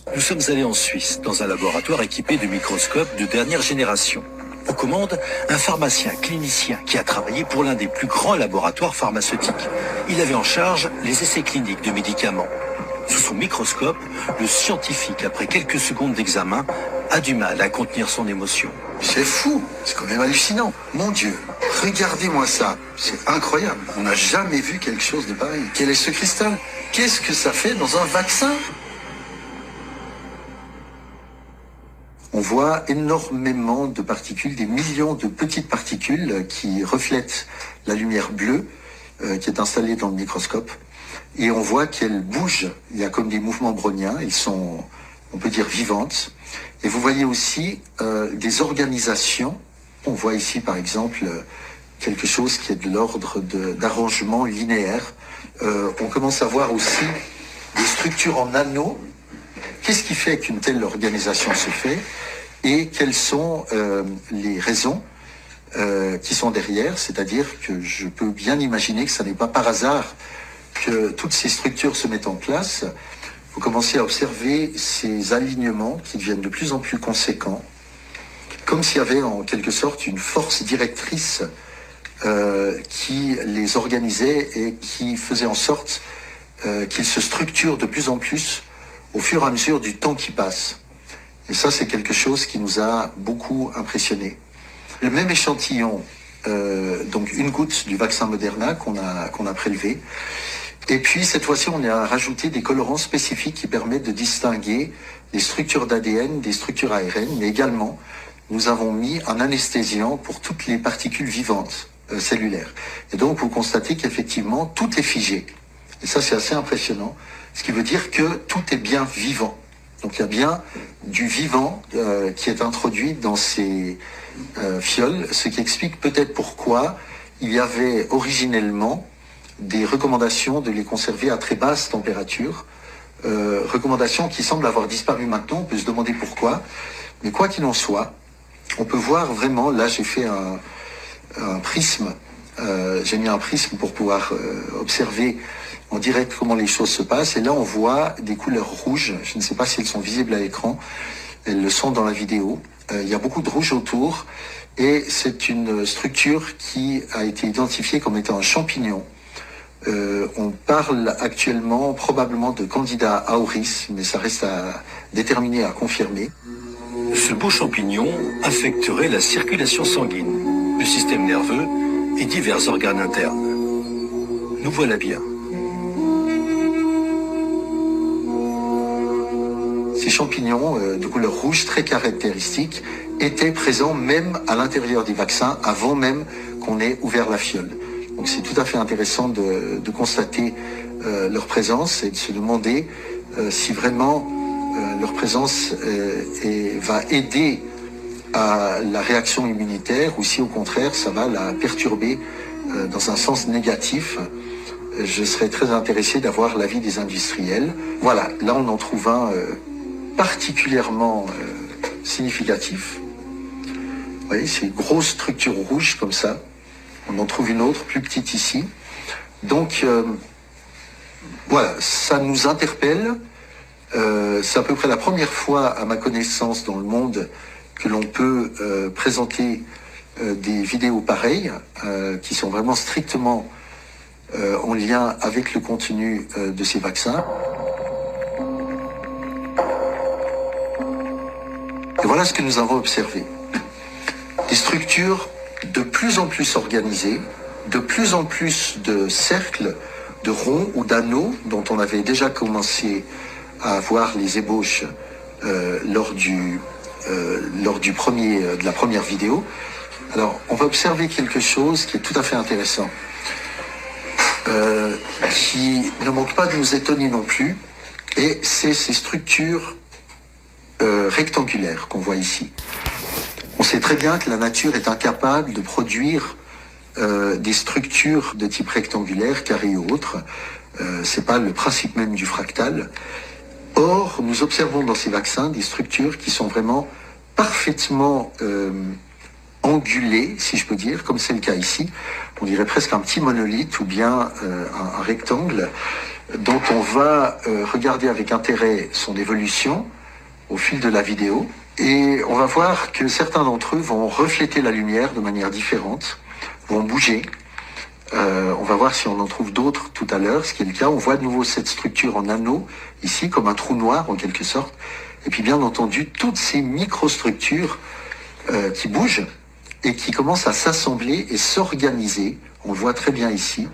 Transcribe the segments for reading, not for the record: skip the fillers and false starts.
Nous sommes allés en Suisse, dans un laboratoire équipé de microscopes de dernière génération. Aux commandes, un pharmacien clinicien qui a travaillé pour l'un des plus grands laboratoires pharmaceutiques. Il avait en charge les essais cliniques de médicaments. Sous son microscope, le scientifique, après quelques secondes d'examen, a du mal à contenir son émotion. C'est fou, c'est quand même hallucinant. Mon Dieu, regardez-moi ça, c'est incroyable. On n'a jamais vu quelque chose de pareil. Quel est ce cristal? Qu'est-ce que ça fait dans un vaccin? On voit énormément de particules, des millions de petites particules qui reflètent la lumière bleue qui est installée dans le microscope. Et on voit qu'elles bougent, il y a comme des mouvements browniens, elles sont, on peut dire, vivantes. Et vous voyez aussi des organisations. On voit ici par exemple quelque chose qui est de l'ordre d'arrangement linéaire. On commence à voir aussi des structures en anneaux. Qu'est-ce qui fait qu'une telle organisation se fait et quelles sont les raisons qui sont derrière? C'est-à-dire que je peux bien imaginer que ce n'est pas par hasard que toutes ces structures se mettent en place. Vous commencez à observer ces alignements qui deviennent de plus en plus conséquents, comme s'il y avait en quelque sorte une force directrice qui les organisait et qui faisait en sorte qu'ils se structurent de plus en plus au fur et à mesure du temps qui passe. Et ça, c'est quelque chose qui nous a beaucoup impressionnés. Le même échantillon, donc une goutte du vaccin Moderna qu'on a prélevé. Et puis, cette fois-ci, on a rajouté des colorants spécifiques qui permettent de distinguer les structures d'ADN des structures ARN, mais également, nous avons mis un anesthésiant pour toutes les particules vivantes cellulaires. Et donc, vous constatez qu'effectivement, tout est figé. Et ça, c'est assez impressionnant. Ce qui veut dire que tout est bien vivant. Donc il y a bien du vivant qui est introduit dans ces fioles, ce qui explique peut-être pourquoi il y avait originellement des recommandations de les conserver à très basse température, recommandations qui semblent avoir disparu maintenant. On peut se demander pourquoi, mais quoi qu'il en soit, on peut voir vraiment, là j'ai fait un prisme, j'ai mis un prisme pour pouvoir observer en direct comment les choses se passent. Et là, on voit des couleurs rouges. Je ne sais pas si elles sont visibles à l'écran. Elles le sont dans la vidéo. Il y a beaucoup de rouge autour. Et c'est une structure qui a été identifiée comme étant un champignon. On parle actuellement probablement de Candida auris, mais ça reste à déterminer, à confirmer. Ce beau champignon affecterait la circulation sanguine, le système nerveux et divers organes internes. Nous voilà bien. Ces champignons de couleur rouge très caractéristiques étaient présents même à l'intérieur des vaccins avant même qu'on ait ouvert la fiole. Donc c'est tout à fait intéressant de constater leur présence et de se demander si vraiment leur présence va aider à la réaction immunitaire ou si au contraire ça va la perturber dans un sens négatif. Je serais très intéressé d'avoir l'avis des industriels. Voilà, là on en trouve un particulièrement significatif. Vous voyez, c'est une grosse structure rouge comme ça. On en trouve une autre, plus petite ici. Donc, voilà, ça nous interpelle. C'est à peu près la première fois, à ma connaissance, dans le monde, que l'on peut présenter des vidéos pareilles, qui sont vraiment strictement en lien avec le contenu de ces vaccins. Et voilà ce que nous avons observé. Des structures de plus en plus organisées, de plus en plus de cercles, de ronds ou d'anneaux dont on avait déjà commencé à voir les ébauches lors de la première vidéo. Alors, on va observer quelque chose qui est tout à fait intéressant, qui ne manque pas de nous étonner non plus, et c'est ces structures rectangulaires qu'on voit ici. On sait très bien que la nature est incapable de produire des structures de type rectangulaire, carré ou autre. C'est pas le principe même du fractal. Or, nous observons dans ces vaccins des structures qui sont vraiment parfaitement angulées, si je peux dire, comme c'est le cas ici. On dirait presque un petit monolithe ou bien un rectangle dont on va regarder avec intérêt son évolution au fil de la vidéo. Et on va voir que certains d'entre eux vont refléter la lumière de manière différente, vont bouger. On va voir si on en trouve d'autres tout à l'heure, ce qui est le cas. On voit de nouveau cette structure en anneau, ici, comme un trou noir en quelque sorte. Et puis bien entendu, toutes ces microstructures qui bougent et qui commencent à s'assembler et s'organiser. On le voit très bien ici,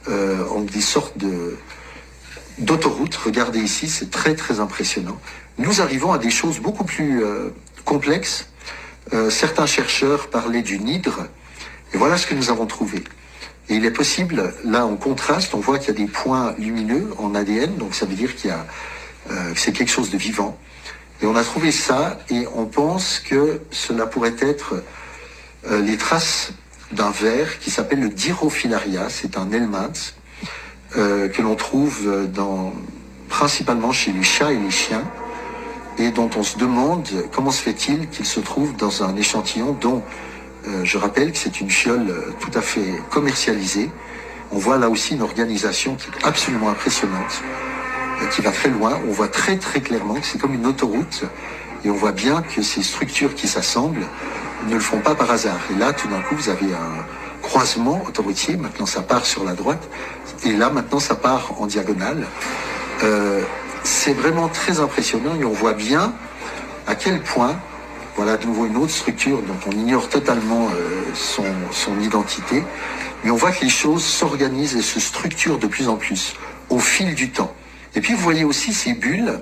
en des sortes d'autoroutes. Regardez ici, c'est très très impressionnant. Nous arrivons à des choses beaucoup plus complexes. Certains chercheurs parlaient d'une hydre, et voilà ce que nous avons trouvé. Et il est possible, là en contraste, on voit qu'il y a des points lumineux en ADN, donc ça veut dire qu'il y a, que c'est quelque chose de vivant. Et on a trouvé ça, et on pense que cela pourrait être les traces d'un ver qui s'appelle le Dirophilaria, c'est un helminth que l'on trouve principalement chez les chats et les chiens, et dont on se demande comment se fait-il qu'il se trouve dans un échantillon dont je rappelle que c'est une fiole tout à fait commercialisée. On voit là aussi une organisation qui est absolument impressionnante, qui va très loin. On voit très très clairement que c'est comme une autoroute, et on voit bien que ces structures qui s'assemblent ne le font pas par hasard. Et là, tout d'un coup, vous avez un croisement autoroutier. Maintenant, ça part sur la droite, et là, maintenant, ça part en diagonale. C'est vraiment très impressionnant, et on voit bien à quel point, voilà de nouveau une autre structure dont on ignore totalement son identité, mais on voit que les choses s'organisent et se structurent de plus en plus au fil du temps. Et puis vous voyez aussi ces bulles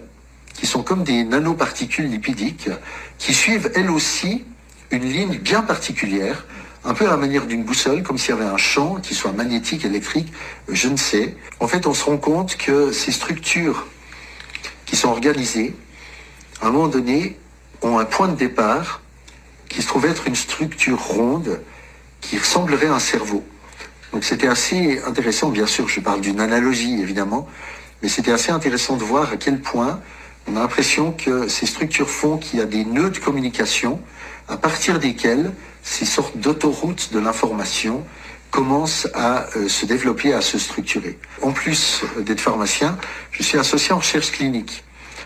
qui sont comme des nanoparticules lipidiques qui suivent elles aussi une ligne bien particulière, un peu à la manière d'une boussole, comme s'il y avait un champ qui soit magnétique, électrique, je ne sais. En fait, on se rend compte que ces structures qui sont organisées, à un moment donné, ont un point de départ qui se trouve être une structure ronde qui ressemblerait à un cerveau. Donc c'était assez intéressant, bien sûr, je parle d'une analogie évidemment, mais c'était assez intéressant de voir à quel point on a l'impression que ces structures font qu'il y a des nœuds de communication à partir desquels ces sortes d'autoroutes de l'information commencent à se développer, à se structurer. En plus d'être pharmacien, je suis associé en recherche clinique.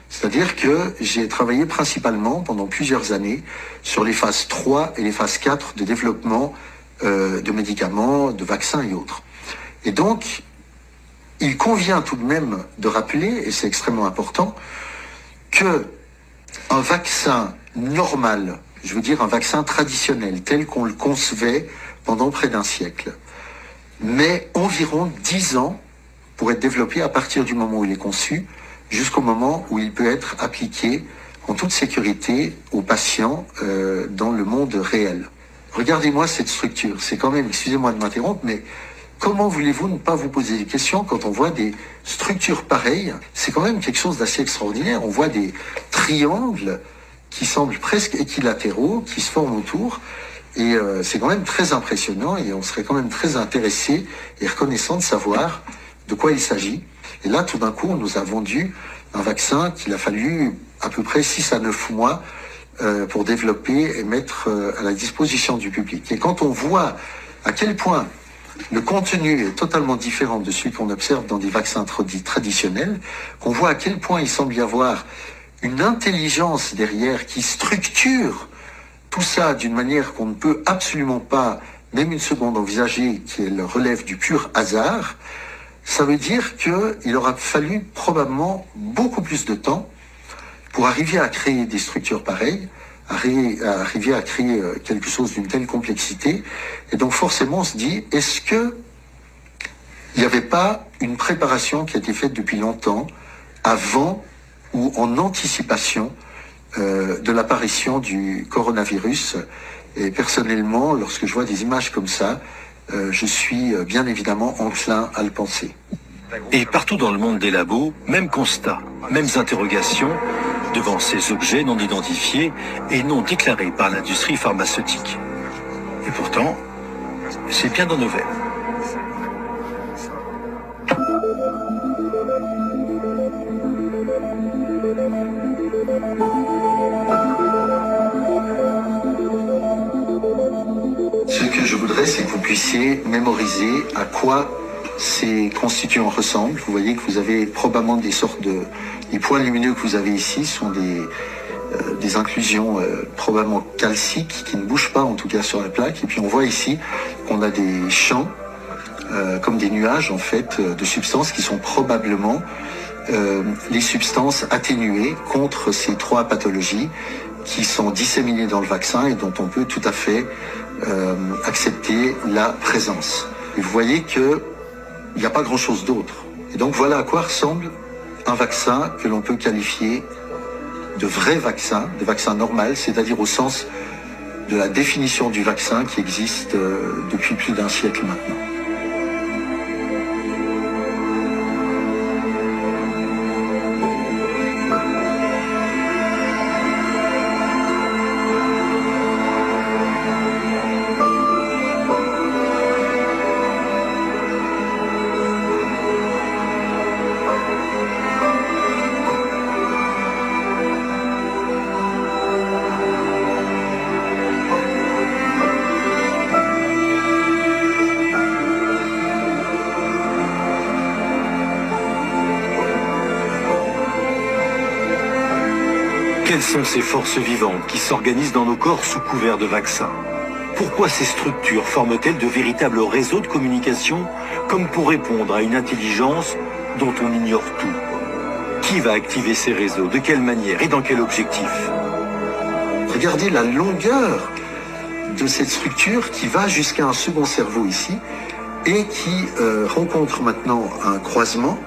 C'est-à-dire que j'ai travaillé principalement pendant plusieurs années sur les phases 3 et les phases 4 de développement de médicaments, de vaccins et autres. Et donc, il convient tout de même de rappeler, et c'est extrêmement important, que un vaccin normal, je veux dire un vaccin traditionnel, tel qu'on le concevait pendant près d'un siècle, met environ 10 ans pour être développé à partir du moment où il est conçu, jusqu'au moment où il peut être appliqué en toute sécurité aux patients dans le monde réel. Regardez-moi cette structure, c'est quand même, excusez-moi de m'interrompre, mais comment voulez-vous ne pas vous poser des questions quand on voit des structures pareilles? C'est quand même quelque chose d'assez extraordinaire. On voit des triangles qui semblent presque équilatéraux, qui se forment autour, et c'est quand même très impressionnant, et on serait quand même très intéressé et reconnaissant de savoir de quoi il s'agit. Et là, tout d'un coup, on nous a vendu un vaccin qu'il a fallu à peu près 6 à 9 mois pour développer et mettre à la disposition du public. Et quand on voit à quel point le contenu est totalement différent de celui qu'on observe dans des vaccins traditionnels, qu'on voit à quel point il semble y avoir une intelligence derrière qui structure tout ça d'une manière qu'on ne peut absolument pas, même une seconde, envisager qu'elle relève du pur hasard, ça veut dire qu'il aura fallu probablement beaucoup plus de temps pour arriver à créer des structures pareilles, arriver à créer quelque chose d'une telle complexité. Et donc forcément on se dit, est-ce que il n'y avait pas une préparation qui a été faite depuis longtemps, avant ou en anticipation de l'apparition du coronavirus? Et personnellement, lorsque je vois des images comme ça, je suis bien évidemment enclin à le penser. Et partout dans le monde des labos, même constat, mêmes interrogations devant ces objets non identifiés et non déclarés par l'industrie pharmaceutique. Et pourtant, c'est bien dans nos veines. Ce que je voudrais, c'est que vous puissiez mémoriser à quoi ces constituants ressemblent. Vous voyez que vous avez probablement des sortes de... Les points lumineux que vous avez ici sont des inclusions probablement calciques qui ne bougent pas en tout cas sur la plaque. Et puis on voit ici qu'on a des champs comme des nuages en fait de substances qui sont probablement les substances atténuées contre ces trois pathologies qui sont disséminées dans le vaccin et dont on peut tout à fait accepter la présence. Et vous voyez que il n'y a pas grand-chose d'autre. Et donc voilà à quoi ressemble un vaccin que l'on peut qualifier de vrai vaccin, de vaccin normal, c'est-à-dire au sens de la définition du vaccin qui existe depuis plus d'un siècle maintenant. Quelles sont ces forces vivantes qui s'organisent dans nos corps sous couvert de vaccins? Pourquoi ces structures forment-elles de véritables réseaux de communication, comme pour répondre à une intelligence dont on ignore tout? Qui va activer ces réseaux? De quelle manière? Et dans quel objectif? Regardez la longueur de cette structure qui va jusqu'à un second cerveau ici et qui rencontre maintenant un croisement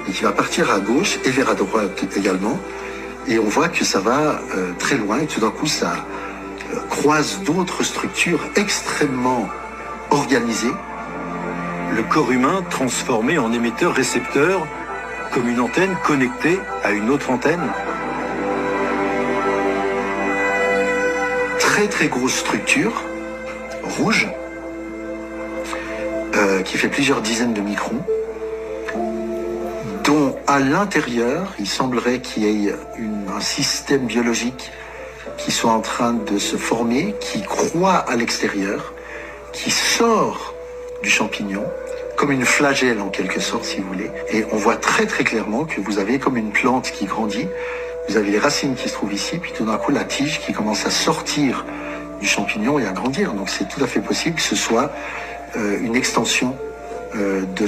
et qui va partir à gauche et vers à droite également. Et on voit que ça va très loin et tout d'un coup ça croise d'autres structures extrêmement organisées. Le corps humain transformé en émetteur-récepteur, comme une antenne connectée à une autre antenne. Très très grosse structure, rouge, qui fait plusieurs dizaines de microns, dont à l'intérieur, il semblerait qu'il y ait un système biologique qui soit en train de se former, qui croît à l'extérieur, qui sort du champignon, comme une flagelle en quelque sorte, si vous voulez. Et on voit très très clairement que vous avez comme une plante qui grandit, vous avez les racines qui se trouvent ici, puis tout d'un coup la tige qui commence à sortir du champignon et à grandir. Donc c'est tout à fait possible que ce soit une extension de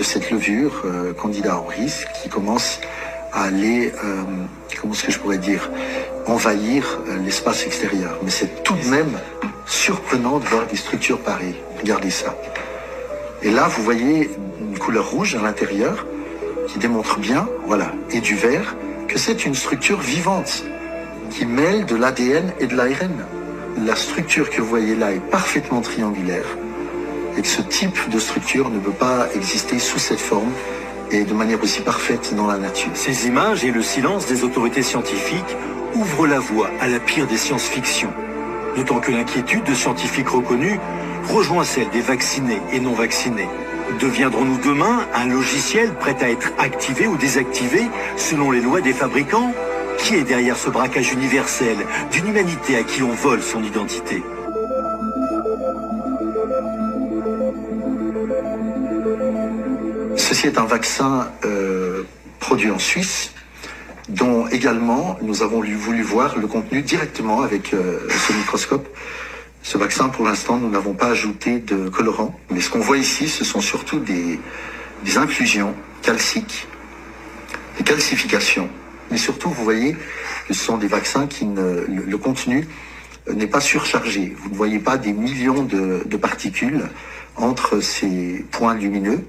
cette levure Candida auris qui commence à aller, comment est-ce que je pourrais dire, envahir l'espace extérieur. Mais c'est tout de même surprenant de voir des structures pareilles. Regardez ça. Et là, vous voyez une couleur rouge à l'intérieur qui démontre bien, voilà, et du vert, que c'est une structure vivante qui mêle de l'ADN et de l'ARN. La structure que vous voyez là est parfaitement triangulaire et que ce type de structure ne peut pas exister sous cette forme et de manière aussi parfaite dans la nature. Ces images et le silence des autorités scientifiques ouvrent la voie à la pire des science-fictions. D'autant que l'inquiétude de scientifiques reconnus rejoint celle des vaccinés et non vaccinés. Deviendrons-nous demain un logiciel prêt à être activé ou désactivé selon les lois des fabricants? Qui est derrière ce braquage universel d'une humanité à qui on vole son identité? Ceci est un vaccin produit en Suisse, dont également nous avons voulu voir le contenu directement avec ce microscope. Ce vaccin, pour l'instant, nous n'avons pas ajouté de colorant. Mais ce qu'on voit ici, ce sont surtout des inclusions calciques, des calcifications. Mais surtout, vous voyez que ce sont des vaccins qui le contenu n'est pas surchargé. Vous ne voyez pas des millions de particules entre ces points lumineux.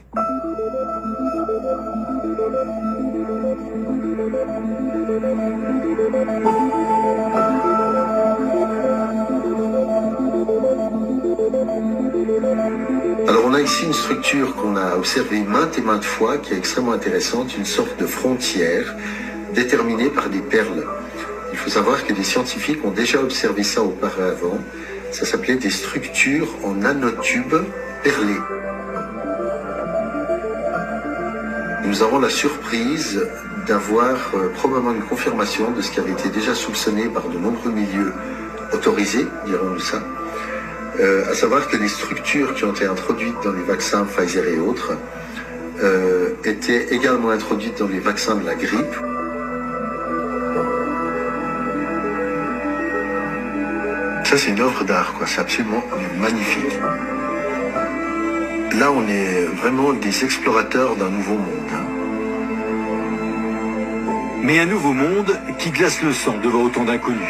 Alors on a ici une structure qu'on a observée maintes et maintes fois, qui est extrêmement intéressante, une sorte de frontière déterminée par des perles. Il faut savoir que des scientifiques ont déjà observé ça auparavant. Ça s'appelait des structures en nanotubes perlés. Nous avons la surprise d'avoir probablement une confirmation de ce qui avait été déjà soupçonné par de nombreux milieux autorisés, dirons-nous ça, à savoir que les structures qui ont été introduites dans les vaccins Pfizer et autres était également introduite dans les vaccins de la grippe. Ça, c'est une œuvre d'art, quoi. C'est absolument magnifique. Là, on est vraiment des explorateurs d'un nouveau monde. Mais un nouveau monde qui glace le sang devant autant d'inconnus.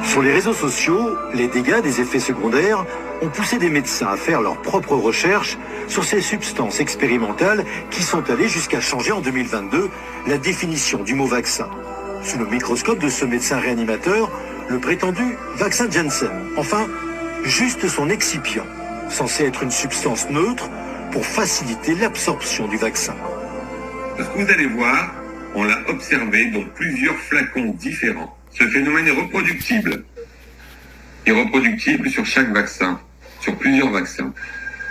Sur les réseaux sociaux, les dégâts des effets secondaires ont poussé des médecins à faire leurs propres recherches sur ces substances expérimentales qui sont allées jusqu'à changer en 2022 la définition du mot vaccin. Sous le microscope de ce médecin réanimateur, le prétendu vaccin Janssen. Enfin, juste son excipient, censé être une substance neutre pour faciliter l'absorption du vaccin. Parce que vous allez voir, on l'a observé dans plusieurs flacons différents. Ce phénomène est reproductible. Il est reproductible sur chaque vaccin, sur plusieurs vaccins.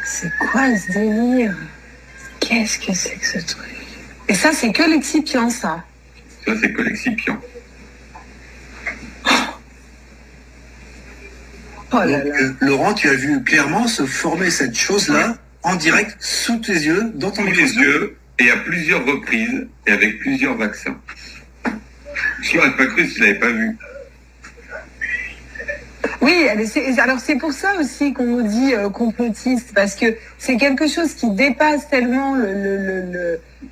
C'est quoi ce délire? Qu'est-ce que c'est que ce truc? Et ça, c'est que l'excipient, ça. Ça, c'est que l'excipient. Oh là là. Laurent, tu as vu clairement se former cette chose-là en direct sous tes yeux, dans ton Sous les microscope. yeux, et à plusieurs reprises, et avec plusieurs vaccins. Je n'aurais pas cru si je ne l'avais pas vu. Oui, alors c'est pour ça aussi qu'on nous dit complotiste, parce que c'est quelque chose qui dépasse tellement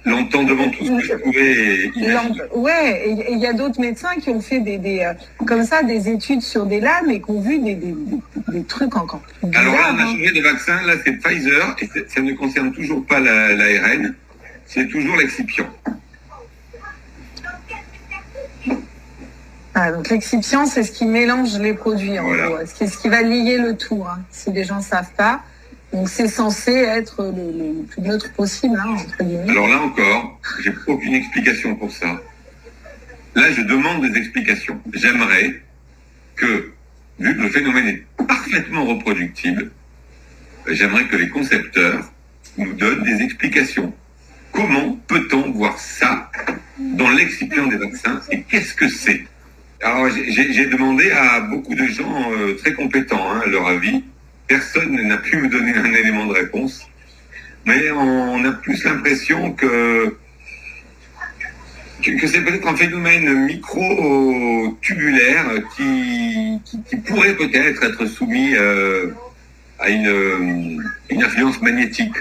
L'entendement, tout ce que je pouvais imaginer. Ouais, et il y a d'autres médecins qui ont fait comme ça des études sur des lames et qui ont vu des trucs encore plus bizarres. Alors là, on a hein. changé de vaccin. Là, c'est Pfizer, et ça ne concerne toujours pas l'ARN. C'est toujours l'excipient. Ah, donc l'excipient, c'est ce qui mélange les produits, en Voilà. gros. C'est ce qui va lier le tout, hein, si les gens ne savent pas. Donc c'est censé être le plus neutre possible, hein, entre guillemets. Alors là encore, j'ai aucune explication pour ça. Là, je demande des explications. J'aimerais que, vu que le phénomène est parfaitement reproductible, j'aimerais que les concepteurs nous donnent des explications. Comment peut-on voir ça dans l'excipient des vaccins et qu'est-ce que c'est? Alors, j'ai demandé à beaucoup de gens très compétents leur avis. Personne n'a pu me donner un élément de réponse. Mais on a plus l'impression que c'est peut-être un phénomène micro-tubulaire qui pourrait peut-être être soumis à une influence magnétique.